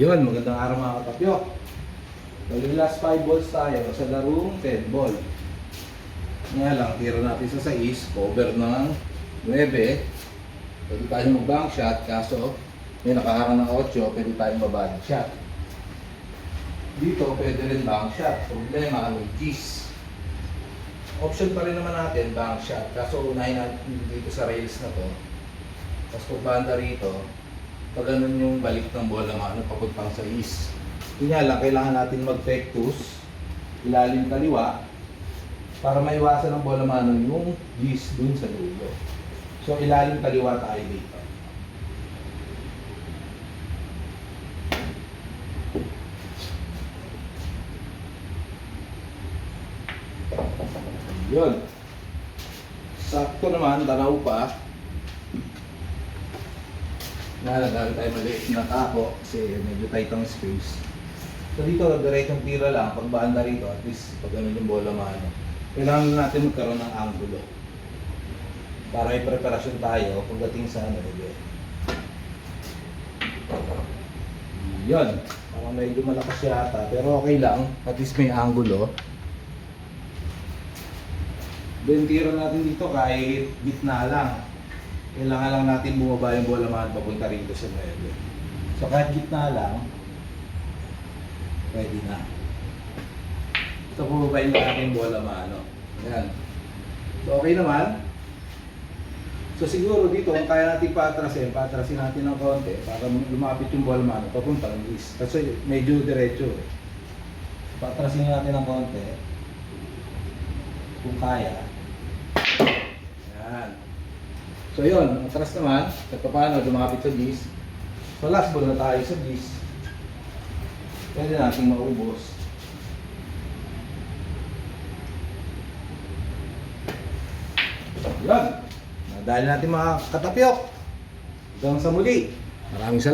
Yun, magandang araw mga katapyok. Bali last 5 balls tayo sa larong 10 ball. Nga lang, tira natin sa 6, cover ng 9. Pwede tayo mag-bank shot, kaso may nakaharang ng 8, pwede tayo mabad shot. Dito, pwede rin bank shot. Problema, may keys. Option pa rin naman natin, bank shot. Kaso unahin natin dito sa rails na to. Tapos kung banda rito, pag ganun yung balik ng bola mano papuntang sa is. Yun nga lang, kailangan natin mag-pectus, ilalim kaliwa, para maiwasan ng bola mano yung gis dun sa dulo. So ilalim kaliwa tayo dito. Yun. Sakto naman, tanaw pa. Nalagay tayo maliit na tako kasi medyo tight ang space. So dito, diretsong tira lang. Pag banda rito, at least pag ano yung bola mano, kailangan natin magkaroon ng angulo para may preparasyon tayo pagdating sa ano. Yun. Parang medyo malakas yata, pero okay lang. At least may angulo. Then tira natin dito kahit gitna lang. Kailangan lang natin bumaba yung bola mano papunta rito sa 9. So kahit gitna lang, pwede na. Ito bumabayin lang natin yung bola mano. Yan. So okay naman. So siguro dito, kung kaya natin paatrasin natin ng konti para lumapit yung bola mano papunta ng is. Kasi medyo diretso. Paatrasin natin ng konti. Kung kaya. Yan. So yun, atras naman, at paano lumapit sa gis. So last ball na tayo sa gis. Pwede natin maubos. Yun. Dahil natin mga katapyok. Hanggang sa muli. Maraming salamat.